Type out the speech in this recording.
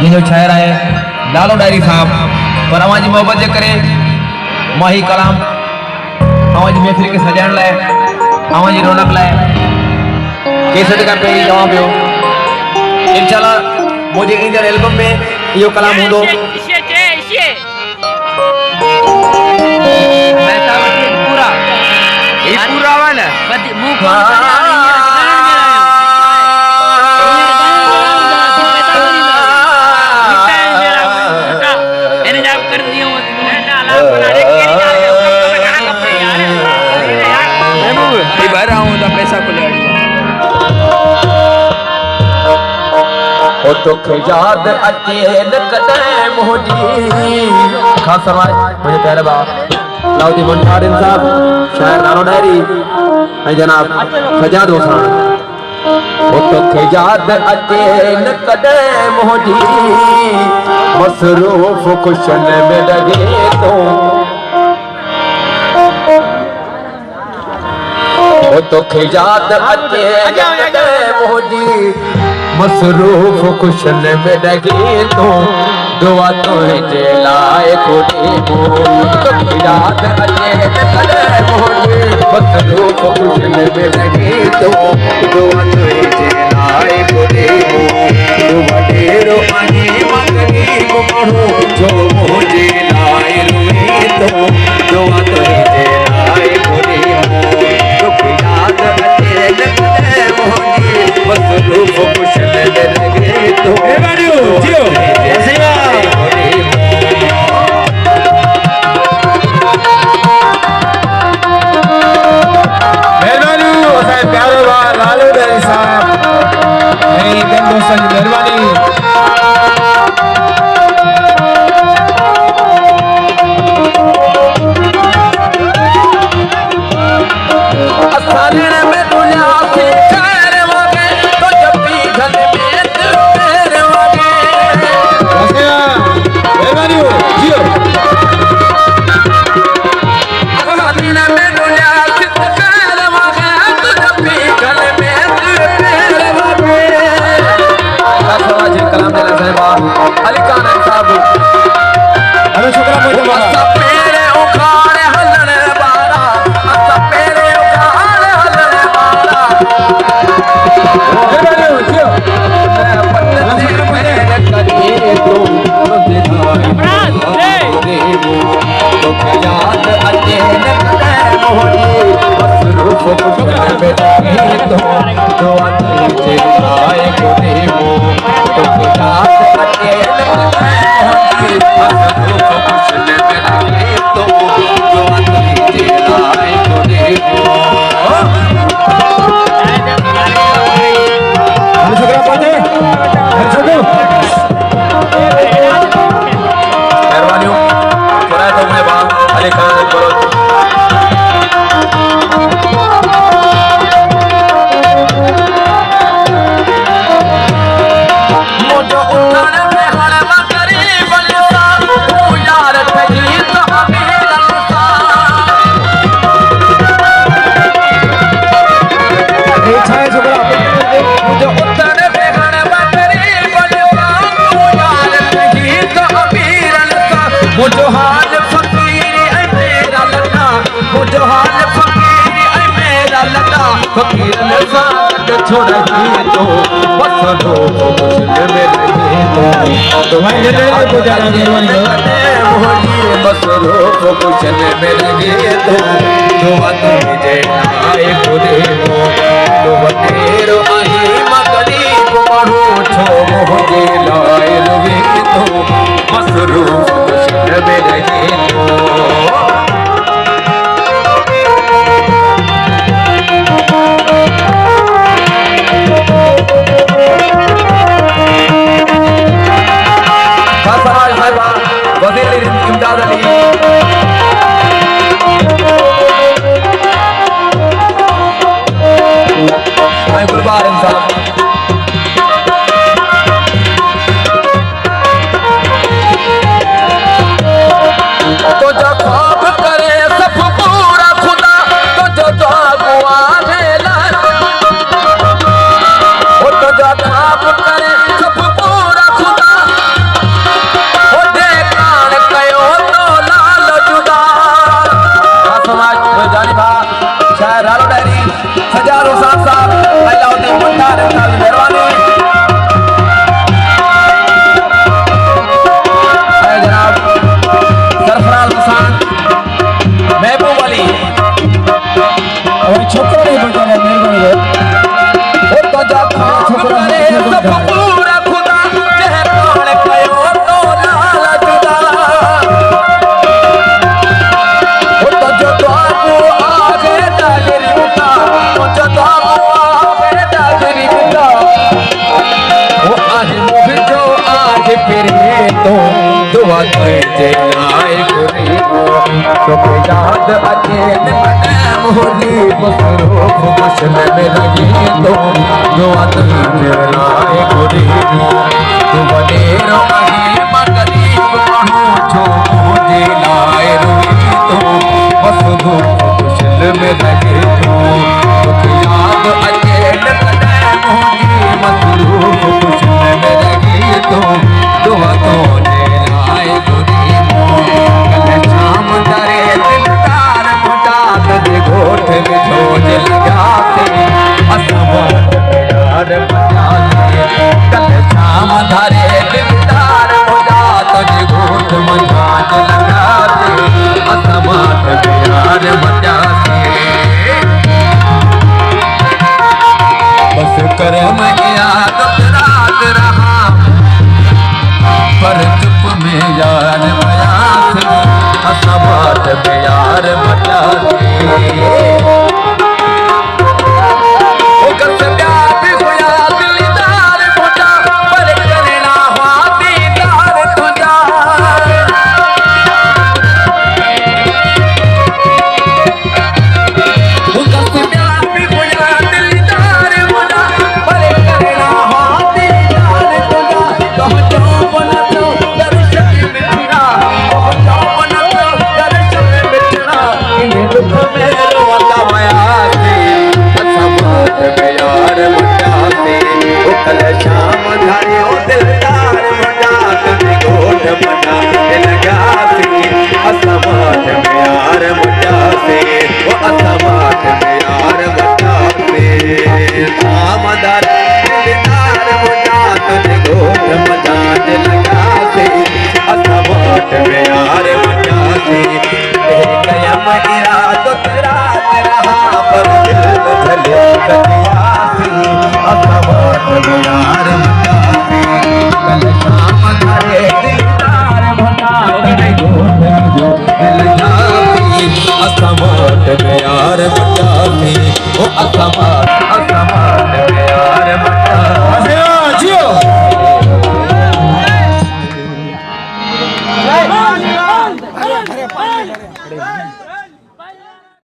जिन शायर है लालो डायरी साहब पर अवां जी मोहब्बत जे करे माही कलाम अवां जी महफिल के सजाइण लाए अवां जी रौनक लाए केसट का पहिरीं चवां पियो इंशाल्लाह मुझे ईंदड़ एल्बम में यो कलाम हूंदो पूरा वाला पैसा को दुख याद अचे न कॾहिं मुंहिंजी खास समाज मुंहिंजे प्यारे भाउ लाउद्दीन मुंशारिन साहब शायर नानो डायरी ऐं जनाब सजाद हुसैन दुख याद अचे न कॾहिं मुंहिंजी मसरूफ़ खुशन में लॻे थो दुख याद अचे न कॾहिं मुंहिंजी मसरूफ़ खुशन में लॻे थो दुआ तुंहिंजे लाइ कोॾे दुख याद अचे न कॾहिं मुंहिंजी मसरूफ़ खुशन में लॻे थो दुआ तुंहिंजे लाइ कोॾे तूं वॾेरो आहीं मां ग़रीब माण्हू जो मुंहिंजे लाइ रोए थो दुआ तुंहिंजे लाइ कोॾे दुख याद अचे न कॾहिं मुंहिंजी मसरूफ़ खुशन में लॻे थो प्यारो भाउ लालू डायरी साहब ऐं ॿियनि दोस्तनि जी महिरबानी आज फिरे तो दुआ तुझे लाए गरीबो तोखे याद अचे मोहनी मसरूफ मसले में लगी तो दुआ तुझे लाए गरीबो